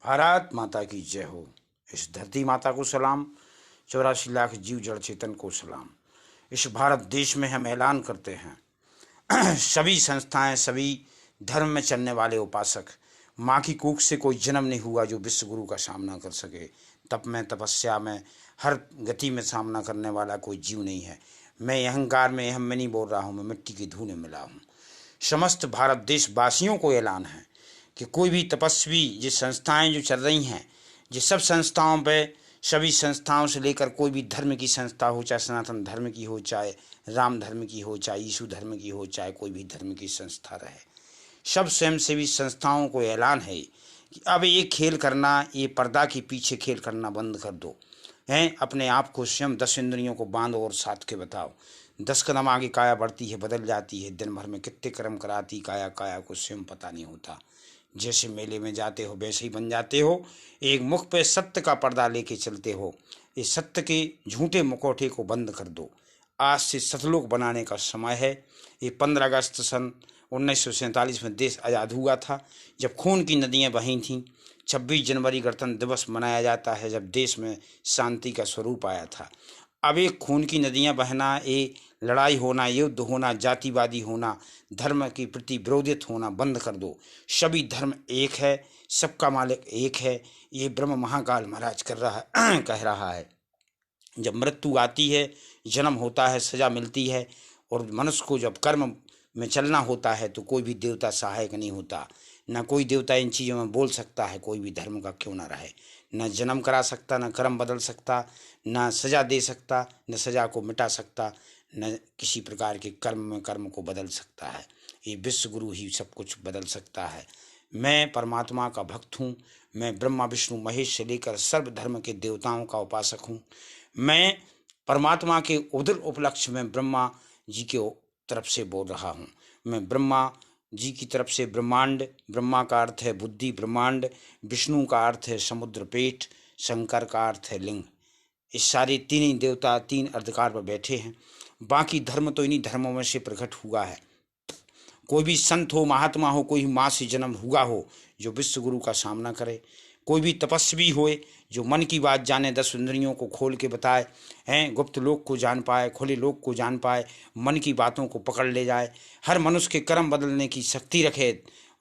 भारत माता की जय हो। इस धरती माता को सलाम, 84 लाख जीव जड़ चेतन को सलाम। इस भारत देश में हम ऐलान करते हैं सभी संस्थाएं, सभी धर्म में चलने वाले उपासक, माँ की कोख से कोई जन्म नहीं हुआ जो विश्व गुरु का सामना कर सके। तप में, तपस्या में, हर गति में सामना करने वाला कोई जीव नहीं है। मैं अहंकार में अहम में नहीं बोल रहा हूँ, मैं मिट्टी की धूल में मिला हूँ। समस्त भारत देशवासियों को ऐलान है कि कोई भी तपस्वी, ये संस्थाएं जो चल रही हैं, ये सब संस्थाओं पे, सभी संस्थाओं से लेकर कोई भी धर्म की संस्था हो, चाहे सनातन धर्म की हो, चाहे राम धर्म की हो, चाहे यीशु धर्म की हो, चाहे कोई भी धर्म की संस्था रहे, सब स्वयंसेवी संस्थाओं को ऐलान है कि अब ये खेल करना, ये पर्दा के पीछे खेल करना बंद कर दो। हैं, अपने आप को स्वयं 10 इंद्रियों को बांधो और साथ के बताओ। 10 कदम आगे काया बढ़ती है, बदल जाती है। दिन भर में कितने कर्म कराती काया, काया को स्वयं पता नहीं होता। जैसे मेले में जाते हो वैसे ही बन जाते हो। एक मुख पे सत्य का पर्दा लेके चलते हो। इस सत्य के झूठे मुखौटे को बंद कर दो। आज से सतलोक बनाने का समय है। ये 15 अगस्त सन 1947 में देश आज़ाद हुआ था, जब खून की नदियाँ बही थीं। 26 जनवरी गणतंत्र दिवस मनाया जाता है, जब देश में शांति का स्वरूप आया था। अब ये खून की नदियाँ बहना, ये लड़ाई होना, युद्ध होना, जातिवादी होना, धर्म के प्रति विरोधित होना बंद कर दो। सभी धर्म एक है, सबका मालिक एक है। ये ब्रह्म महाकाल महाराज कर रहा है कह रहा है। जब मृत्यु आती है, जन्म होता है, सजा मिलती है, और मनुष्य को जब कर्म में चलना होता है तो कोई भी देवता सहायक नहीं होता। ना कोई देवता इन चीज़ों में बोल सकता है, कोई भी धर्म का क्यों ना रहे। न जन्म करा सकता, न कर्म बदल सकता, न सजा दे सकता, न सजा को मिटा सकता, न किसी प्रकार के कर्म में कर्म को बदल सकता है। ये विश्व गुरु ही सब कुछ बदल सकता है। मैं परमात्मा का भक्त हूँ। मैं ब्रह्मा विष्णु महेश से लेकर सर्व धर्म के देवताओं का उपासक हूँ। मैं परमात्मा के उदर उपलक्ष्य में ब्रह्मा जी के तरफ से बोल रहा हूँ। मैं ब्रह्मा जी की तरफ से ब्रह्मांड, ब्रह्मा का अर्थ है बुद्धि, ब्रह्मांड, विष्णु का अर्थ है समुद्र पेट, शंकर का अर्थ है लिंग। इस सारे तीन ही देवता तीन अर्धकार पर बैठे हैं। बाकी धर्म तो इन्हीं धर्मों में से प्रकट हुआ है। कोई भी संत हो, महात्मा हो, कोई माँ से जन्म हुआ हो जो विश्व गुरु का सामना करे, कोई भी तपस्वी होए जो मन की बात जाने, 10 इंद्रियों को खोल के बताए, हैं, गुप्त लोक को जान पाए, खुले लोक को जान पाए, मन की बातों को पकड़ ले जाए, हर मनुष्य के कर्म बदलने की शक्ति रखे,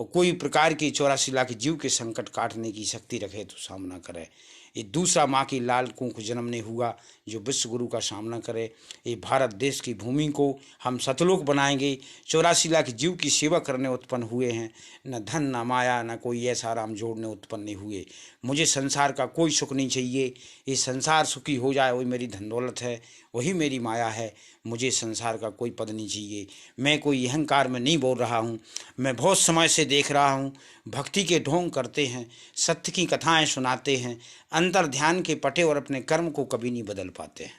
और कोई प्रकार की 84 लाख जीव के संकट काटने की शक्ति रखे तो सामना करे। ये दूसरा माँ की लाल कुंख जन्म ने हुआ जो विश्व गुरु का सामना करे। ये भारत देश की भूमि को हम सतलोक बनाएंगे। 84 लाख जीव की सेवा करने उत्पन्न हुए हैं। न धन, न माया, न कोई ऐसा राम जोड़ने उत्पन्न नहीं हुए। मुझे संसार का कोई सुख नहीं चाहिए। ये संसार सुखी हो जाए वही मेरी धन दौलत है, वही मेरी माया है। मुझे संसार का कोई पद नहीं चाहिए। मैं कोई अहंकार में नहीं बोल रहा हूँ। मैं बहुत समय से देख रहा हूँ, भक्ति के ढोंग करते हैं, सत्य की कथाएं सुनाते हैं, अंतर ध्यान के पटे और अपने कर्म को कभी नहीं बदल पाते हैं।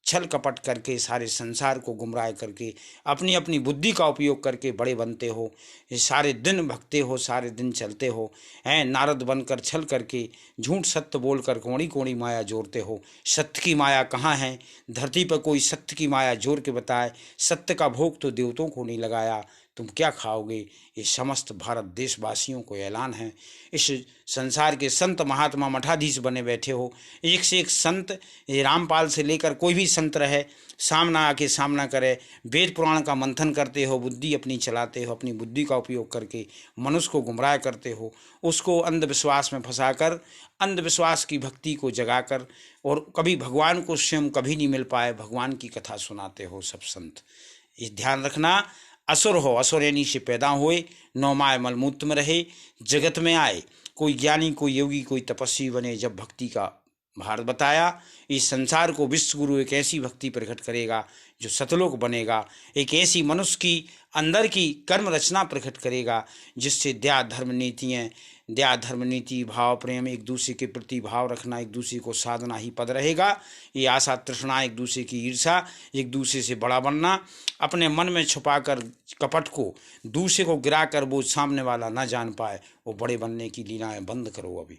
छल कपट करके सारे संसार को गुमराह करके अपनी अपनी बुद्धि का उपयोग करके बड़े बनते हो। ये सारे दिन भगते हो, सारे दिन चलते हो, हैं, नारद बनकर छल करके झूठ सत्य बोलकर कोड़ी कोड़ी माया जोड़ते हो। सत्य की माया कहाँ है? धरती पर कोई सत्य की माया जोड़ के बताए। सत्य का भोग तो देवताओं को नहीं लगाया, तुम क्या खाओगे? ये समस्त भारत देशवासियों को ऐलान है। इस संसार के संत महात्मा मठाधीश बने बैठे हो, एक से एक संत, ये रामपाल से लेकर कोई भी संत रहे, सामना आके सामना करे। वेद पुराण का मंथन करते हो, बुद्धि अपनी चलाते हो, अपनी बुद्धि का उपयोग करके मनुष्य को गुमराह करते हो, उसको अंधविश्वास में फंसाकर, अंधविश्वास की भक्ति को जगाकर, और कभी भगवान को स्वयं कभी नहीं मिल पाए, भगवान की कथा सुनाते हो सब संत। ये ध्यान रखना, असुर हो, असुर यानी से पैदा हुए, नौमाय मलमूत्र में रहे, जगत में आए, कोई ज्ञानी, कोई योगी, कोई तपस्वी बने। जब भक्ति का भारत बताया, इस संसार को विश्व गुरु एक ऐसी भक्ति प्रकट करेगा जो सतलोक बनेगा। एक ऐसी मनुष्य की अंदर की कर्म रचना प्रकट करेगा जिससे दया धर्म नीतियाँ, दया धर्म नीति, भाव प्रेम, एक दूसरे के प्रति भाव रखना, एक दूसरे को साधना ही पद रहेगा। ये आशा तृष्णा, एक दूसरे की ईर्षा, एक दूसरे से बड़ा बनना, अपने मन में छुपाकर कपट को, दूसरे को गिराकर वो सामने वाला ना जान पाए, वो बड़े बनने की लीलाएं बंद करो। अभी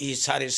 ये सारे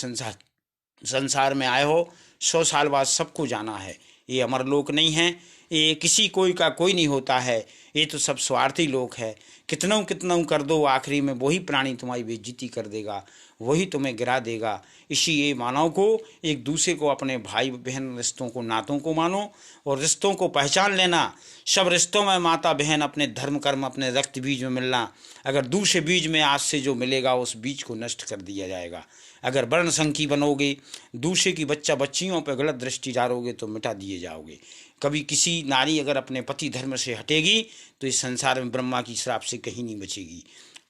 संसार में आए हो, 100 साल बाद सबको जाना है। ये अमरलोक नहीं है, ये किसी कोई का कोई नहीं होता है, ये तो सब स्वार्थी लोग हैं। कितनों कितनों कर दो, आखिरी में वही प्राणी तुम्हारी बेइज्जती कर देगा, वही तुम्हें गिरा देगा। इसी ये मानव को, एक दूसरे को, अपने भाई बहन रिश्तों को, नातों को मानो और रिश्तों को पहचान लेना। सब रिश्तों में माता बहन अपने धर्म कर्म अपने रक्त बीज में मिलना। अगर दूसरे बीज में आज से जो मिलेगा उस बीज को नष्ट कर दिया जाएगा। अगर वर्ण संकी बनोगे, दूसरे की बच्चा बच्चियों पर गलत दृष्टि डालोगे तो मिटा दिए जाओगे। कभी किसी नारी अगर अपने पति धर्म से हटेगी तो इस संसार में ब्रह्मा की श्राप से कहीं नहीं बचेगी।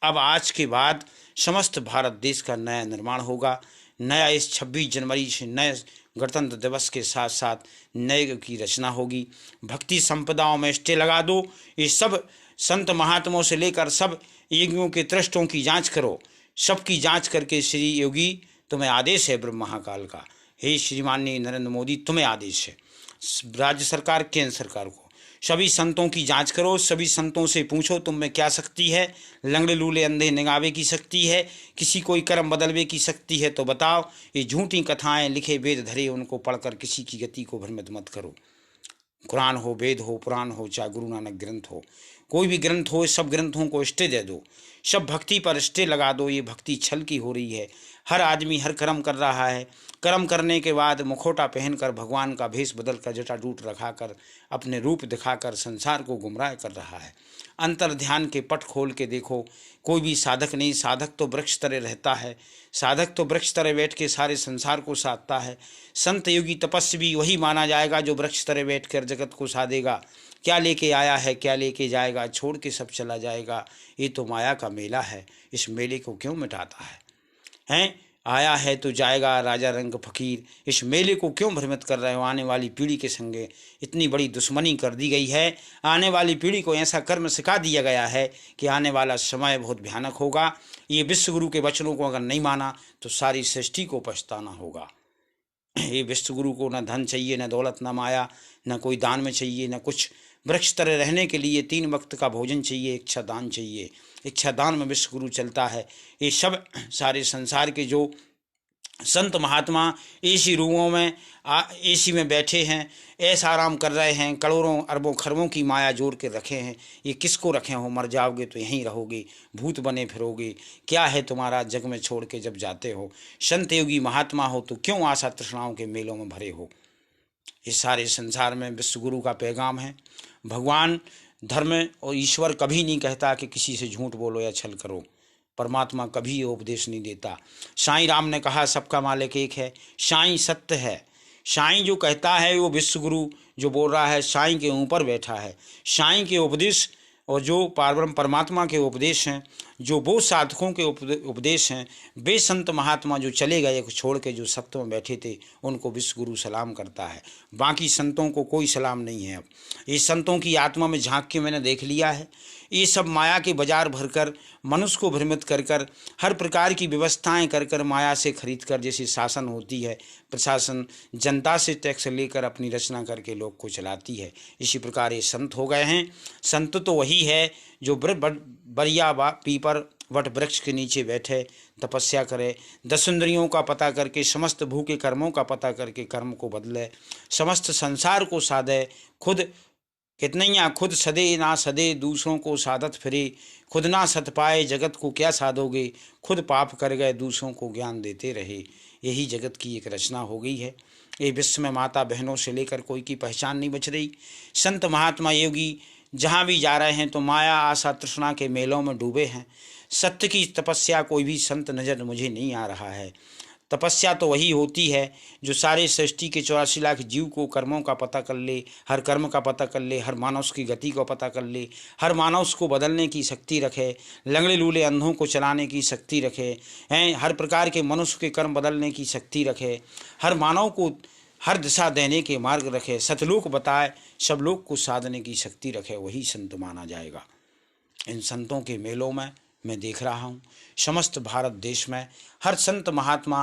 अब आज के बाद समस्त भारत देश का नया निर्माण होगा। नया इस 26 जनवरी से नए गणतंत्र दिवस के साथ साथ नए युग की रचना होगी। भक्ति संपदाओं में स्टे लगा दो। ये सब संत महात्माओं से लेकर सब योगियों के त्रुष्टों की जांच करो। सबकी जांच करके श्री योगी तुम्हें आदेश है ब्रह्म महाकाल का, हे श्रीमाननीय नरेंद्र मोदी तुम्हें आदेश है, राज्य सरकार केंद्र सरकार को, सभी संतों की जांच करो। सभी संतों से पूछो तुम में क्या शक्ति है। लंगड़े लूले अंधे निगावे की शक्ति है, किसी कोई कर्म बदलवे की शक्ति है तो बताओ। ये झूठी कथाएं लिखे वेद धरे उनको पढ़कर किसी की गति को भ्रमित मत करो। कुरान हो, वेद हो, पुराण हो, चाहे गुरु नानक ग्रंथ हो, कोई भी ग्रंथ हो, सब ग्रंथों को स्टे दे दो। सब भक्ति पर स्टे लगा दो। ये भक्ति छल की हो रही है। हर आदमी हर कर्म कर रहा है। कर्म करने के बाद मुखौटा पहनकर भगवान का भेष बदलकर जटाजूट रखाकर अपने रूप दिखाकर संसार को गुमराह कर रहा है। अंतर ध्यान के पट खोल के देखो, कोई भी साधक नहीं। साधक तो वृक्ष तरह रहता है। साधक तो वृक्ष तरह बैठ के सारे संसार को साधता है। संत योगी तपस्वी वही माना जाएगा जो वृक्ष तरह बैठ कर जगत को साधेगा। क्या लेके आया है, क्या लेके जाएगा, छोड़ के सब चला जाएगा। ये तो माया का मेला है, इस मेले को क्यों मिटाता है? हैं आया है तो जाएगा राजा रंग फकीर। इस मेले को क्यों भ्रमित कर रहे हो? आने वाली पीढ़ी के संगे इतनी बड़ी दुश्मनी कर दी गई है। आने वाली पीढ़ी को ऐसा कर्म सिखा दिया गया है कि आने वाला समय बहुत भयानक होगा। ये विश्वगुरु के वचनों को अगर नहीं माना तो सारी सृष्टि को पछताना होगा। ये विश्वगुरु को न धन चाहिए, न दौलत, न माया, न कोई दान में चाहिए, न कुछ। वृक्ष तरह रहने के लिए 3 वक्त का भोजन चाहिए, इच्छा दान चाहिए। इच्छा दान में विश्वगुरु चलता है। ये सब सारे संसार के जो संत महात्मा एसी रूमों में एसी में बैठे हैं, ऐसा आराम कर रहे हैं, करोड़ों अरबों खरबों की माया जोड़ के रखे हैं। ये किसको रखे हो? मर जाओगे तो यहीं रहोगे, भूत बने फिरोगे। क्या है तुम्हारा जग में छोड़ के जब जाते हो? संत योगी महात्मा हो तो क्यों आशा तृष्णाओं के मेलों में भरे हो? इस सारे संसार में विश्वगुरु का पैगाम है। भगवान, धर्म और ईश्वर कभी नहीं कहता कि किसी से झूठ बोलो या छल करो। परमात्मा कभी ये उपदेश नहीं देता। साईं राम ने कहा सबका मालिक एक है। साईं सत्य है। साईं जो कहता है वो विश्वगुरु जो बोल रहा है साईं के ऊपर बैठा है। साईं के उपदेश और जो पारब्रह्म परमात्मा के उपदेश हैं, जो वो साधकों के उपदेश हैं, वे संत महात्मा जो चले गए छोड़ के, जो सत्य में बैठे थे, उनको विश्वगुरु सलाम करता है। बाकी संतों को कोई सलाम नहीं है। अब ये संतों की आत्मा में झांक के मैंने देख लिया है। ये सब माया के बाजार भरकर मनुष्य को भ्रमित कर कर हर प्रकार की व्यवस्थाएं कर कर माया से खरीद कर, जैसे शासन होती है, प्रशासन जनता से टैक्स लेकर अपनी रचना करके लोग को चलाती है, इसी प्रकार ये संत हो गए हैं। संत तो वही है जो बरिया पीपर वट वृक्ष के नीचे बैठे तपस्या करे, 10 इंद्रियों का पता करके, समस्त भूखे कर्मों का पता करके कर्म को बदले, समस्त संसार को साधे, खुद कितनैया खुद सदे ना सदे, दूसरों को साधत फिरे, खुद ना सत पाए जगत को क्या साधोगे, खुद पाप कर गए दूसरों को ज्ञान देते रहे। यही जगत की एक रचना हो गई है। ये विश्व में माता बहनों से लेकर कोई की पहचान नहीं बच रही। संत महात्मा योगी जहाँ भी जा रहे हैं तो माया आशा तृष्णा के मेलों में डूबे हैं। सत्य की तपस्या कोई भी संत नजर मुझे नहीं आ रहा है। तपस्या तो वही होती है जो सारे सृष्टि के 84 लाख जीव को कर्मों का पता कर ले, हर कर्म का पता कर ले, हर मानव की गति को पता कर ले, हर मानव को बदलने की शक्ति रखे, लंगड़े लूले अंधों को चलाने की शक्ति रखे हैं, हर प्रकार के मनुष्य के कर्म बदलने की शक्ति रखे, हर मानव को हर दिशा देने के मार्ग रखे, सतलोक बताए, सब लोग को साधने की शक्ति रखे, वही संत माना जाएगा। इन संतों के मेलों में मैं देख रहा हूँ समस्त भारत देश में हर संत महात्मा,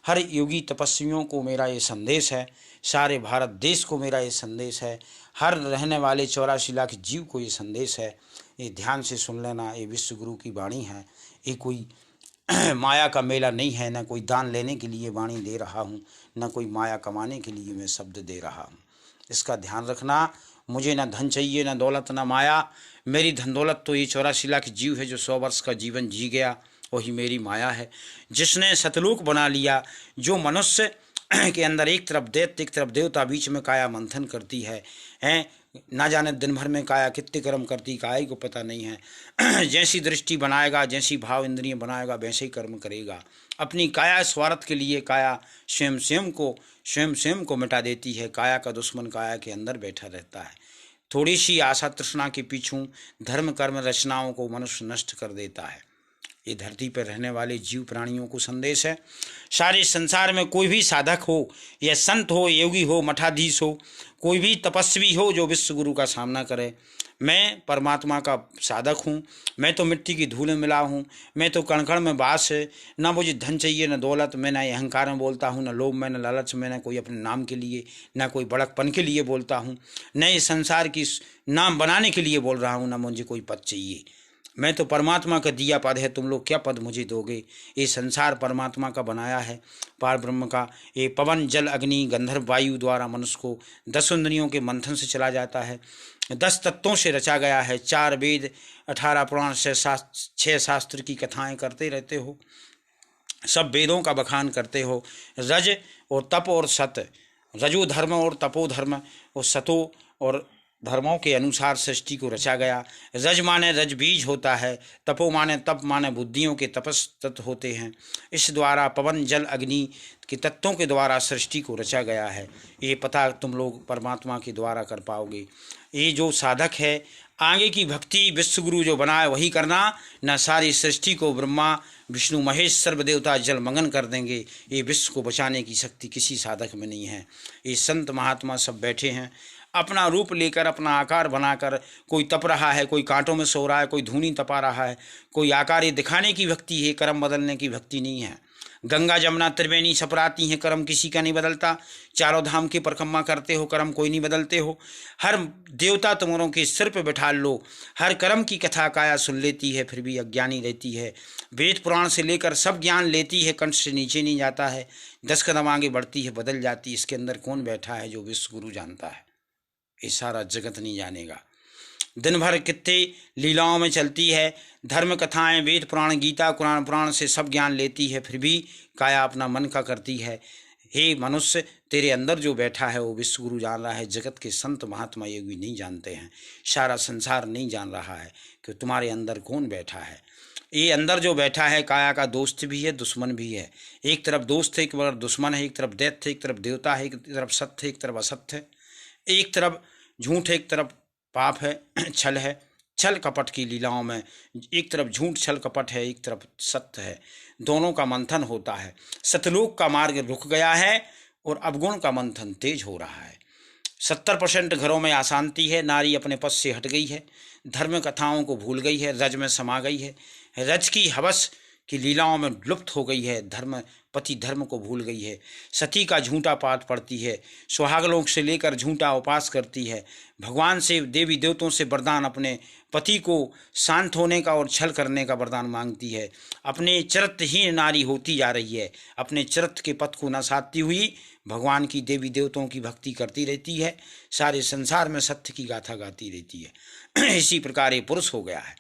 हर योगी तपस्वियों को मेरा ये संदेश है, सारे भारत देश को मेरा ये संदेश है, हर रहने वाले 84 लाख जीव को ये संदेश है। ये ध्यान से सुन लेना, ये विश्वगुरु की वाणी है। ये कोई माया का मेला नहीं है, न कोई दान लेने के लिए वाणी दे रहा हूँ, न कोई माया कमाने के लिए मैं शब्द दे रहा हूँ। इसका ध्यान रखना। मुझे ना धन चाहिए, ना दौलत, ना माया। मेरी धन दौलत तो ये 84 लाख जीव है जो 100 वर्ष का जीवन जी गया, वही मेरी माया है। जिसने सतलोक बना लिया, जो मनुष्य के अंदर एक तरफ दैत्य एक तरफ देवता, बीच में काया मंथन करती है, हैं ना जाने दिन भर में काया कितने कर्म करती, काया को पता नहीं है। जैसी दृष्टि बनाएगा, जैसी भाव इंद्रिय बनाएगा, वैसे ही कर्म करेगा। अपनी काया स्वार्थ के लिए काया स्वयं स्वयं को मिटा देती है। काया का दुश्मन काया के अंदर बैठा रहता है। थोड़ी सी आशा तृष्णा के पीछू धर्म कर्म रचनाओं को मनुष्य नष्ट कर देता है। ये धरती पर रहने वाले जीव प्राणियों को संदेश है। सारे संसार में कोई भी साधक हो या संत हो, योगी हो, मठाधीश हो, कोई भी तपस्वी हो जो विश्व गुरु का सामना करे, मैं परमात्मा का साधक हूँ, मैं तो मिट्टी की धूल में मिला हूँ, मैं तो कण कण में वास है, ना मुझे धन चाहिए, ना दौलत, मैं ना अहंकार में बोलता हूँ, ना लोभ में, ना लालच में, ना कोई अपने नाम के लिए, ना कोई बड़कपन के लिए बोलता हूँ, न इस संसार की नाम बनाने के लिए बोल रहा हूँ, ना मुझे कोई पद चाहिए। मैं तो परमात्मा का दिया पद है, तुम लोग क्या पद मुझे दोगे। ये संसार परमात्मा का बनाया है, पार ब्रह्म का। ये पवन जल अग्नि गंधर्व वायु द्वारा मनुष्य को 10 इंद्रियों के मंथन से चला जाता है। 10 तत्वों से रचा गया है। 4 वेद, 18 पुराण, 6 शास्त्र की कथाएं करते रहते हो, सब वेदों का बखान करते हो। रज और तप और सत, रजो धर्म और तपो धर्म और सतो और धर्मों के अनुसार सृष्टि को रचा गया। रज माने रज बीज होता है, तपो माने तप माने बुद्धियों के तपस तत्व होते हैं। इस द्वारा पवन जल अग्नि के तत्वों के द्वारा सृष्टि को रचा गया है। ये पता तुम लोग परमात्मा के द्वारा कर पाओगे। ये जो साधक है, आगे की भक्ति विश्वगुरु जो बनाए वही करना, न सारी सृष्टि को ब्रह्मा विष्णु महेश सर्वदेवता जलमग्न कर देंगे। ये विश्व को बचाने की शक्ति किसी साधक में नहीं है। ये संत महात्मा सब बैठे हैं, अपना रूप लेकर, अपना आकार बनाकर, कोई तप रहा है, कोई कांटों में सो रहा है, कोई धूनी तपा रहा है, कोई आकार ये दिखाने की भक्ति है, कर्म बदलने की भक्ति नहीं है। गंगा जमुना त्रिवेणी सपराती हैं, कर्म किसी का नहीं बदलता। चारों धाम की परिक्रमा करते हो, कर्म कोई नहीं बदलते हो। हर देवता तुम्हारों के सिर पे बैठा लो, हर कर्म की कथा काया सुन लेती है, फिर भी अज्ञानी रहती है। वेद पुराण से लेकर सब ज्ञान लेती है, कंठ से नीचे नहीं जाता है। 10 कदम आगे बढ़ती है, बदल जाती है। इसके अंदर कौन बैठा है जो विश्व गुरु जानता है? ये सारा जगत नहीं जानेगा। दिन भर कितने लीलाओं में चलती है, धर्म कथाएं, वेद पुराण, गीता, कुरान पुराण से सब ज्ञान लेती है, फिर भी काया अपना मन का करती है। हे मनुष्य, तेरे अंदर जो बैठा है वो विश्व गुरु जान रहा है। जगत के संत महात्मा योगी नहीं जानते हैं, सारा संसार नहीं जान रहा है कि तुम्हारे अंदर कौन बैठा है। ये अंदर जो बैठा है काया का दोस्त भी है, दुश्मन भी है। एक तरफ दोस्त है, एक तरफ दुश्मन है, एक तरफ दैत्य है, एक तरफ देवता है, एक तरफ सत्य है, एक तरफ असत्य है, एक तरफ झूठ है, एक तरफ पाप है, छल है। छल कपट की लीलाओं में एक तरफ झूठ छल कपट है, एक तरफ सत्य है। दोनों का मंथन होता है। सतलोक का मार्ग रुक गया है और अवगुण का मंथन तेज हो रहा है। 70% घरों में अशांति है। नारी अपने पद से हट गई है, धर्म कथाओं को भूल गई है, रज में समा गई है, रज की हवस की लीलाओं में लुप्त हो गई है, धर्म पति धर्म को भूल गई है। सती का झूठा पाठ पढ़ती है, सुहागलोक से लेकर झूठा उपास करती है, भगवान से देवी देवताओं से वरदान अपने पति को शांत होने का और छल करने का वरदान मांगती है। अपने चरित्रहीन नारी होती जा रही है, अपने चरित्र के पथ को न साधती हुई भगवान की देवी देवताओं की भक्ति करती रहती है, सारे संसार में सत्य की गाथा गाती रहती है। इसी प्रकार ये पुरुष हो गया है।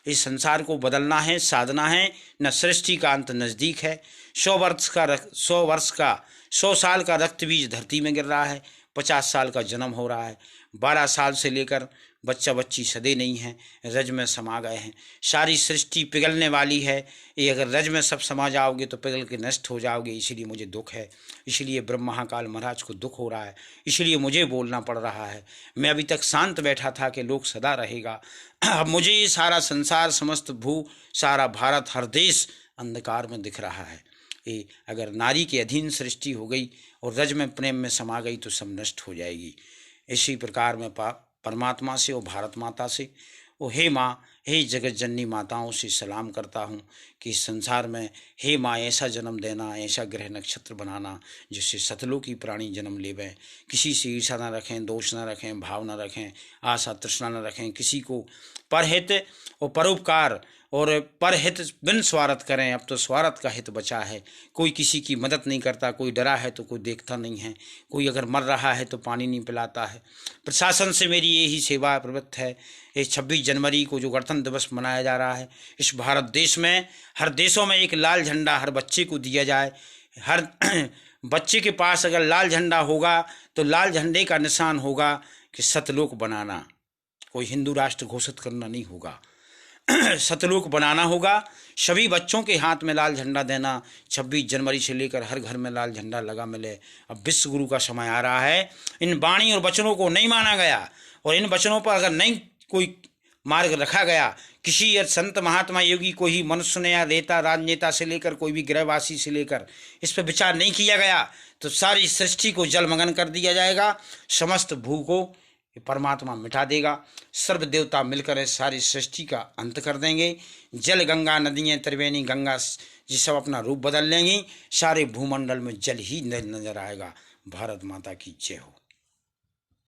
इस संसार को बदलना है, साधना है, न सृष्टि का अंत नज़दीक है। 100 साल का रक्त बीज धरती में गिर रहा है, 50 साल का जन्म हो रहा है, 12 साल से लेकर बच्चा बच्ची सदे नहीं हैं, रज में समा गए हैं। सारी सृष्टि पिघलने वाली है। ये अगर रज में सब समा जाओगे तो पिघल के नष्ट हो जाओगे। इसीलिए मुझे दुख है, इसलिए ब्रह्म महाकाल महाराज को दुख हो रहा है, इसलिए मुझे बोलना पड़ रहा है। मैं अभी तक शांत बैठा था कि लोक सदा रहेगा, अब मुझे ये सारा संसार, समस्त भू, सारा भारत, हर देश अंधकार में दिख रहा है। ये अगर नारी के अधीन सृष्टि हो गई और रज में प्रेम में समा गई तो सब नष्ट हो जाएगी। इसी प्रकार में परमात्मा से और भारत माता से, ओ हे माँ, हे जगत जननी माताओं से सलाम करता हूँ कि इस संसार में हे माँ ऐसा जन्म देना, ऐसा ग्रह नक्षत्र बनाना जिससे सतलोकी प्राणी जन्म लेवें। किसी से ईर्षा न रखें, दोष न रखें, भाव न रखें, आशा तृष्णा न रखें। किसी को परहित और परोपकार और परहित बिन स्वार्थ करें। अब तो स्वार्थ का हित बचा है, कोई किसी की मदद नहीं करता, कोई डरा है तो कोई देखता नहीं है, कोई अगर मर रहा है तो पानी नहीं पिलाता है। प्रशासन से मेरी यही सेवा प्रवृत्त है। इस 26 जनवरी को जो गणतंत्र दिवस मनाया जा रहा है, इस भारत देश में हर देशों में एक लाल झंडा हर बच्चे को दिया जाए। हर बच्चे के पास अगर लाल झंडा होगा तो लाल झंडे का निशान होगा कि सतलोक बनाना, कोई हिंदू राष्ट्र घोषित करना नहीं होगा, सतलोक बनाना होगा। सभी बच्चों के हाथ में लाल झंडा देना, 26 जनवरी से लेकर हर घर में लाल झंडा लगा मिले। अब विश्व गुरु का समय आ रहा है। इन वाणी और वचनों को नहीं माना गया और इन वचनों पर अगर नहीं कोई मार्ग रखा गया, किसी संत महात्मा योगी कोई मनुष्य ने या नेता राजनेता से लेकर कोई भी गृहवासी से लेकर इस पर विचार नहीं किया गया तो सारी सृष्टि को जलमग्न कर दिया जाएगा। समस्त भू को परमात्मा मिटा देगा। सर्व देवता मिलकर इस सारी सृष्टि का अंत कर देंगे। जल गंगा नदियाँ त्रिवेणी गंगा ये सब अपना रूप बदल लेंगी। सारे भूमंडल में जल ही नजर आएगा। भारत माता की जय हो।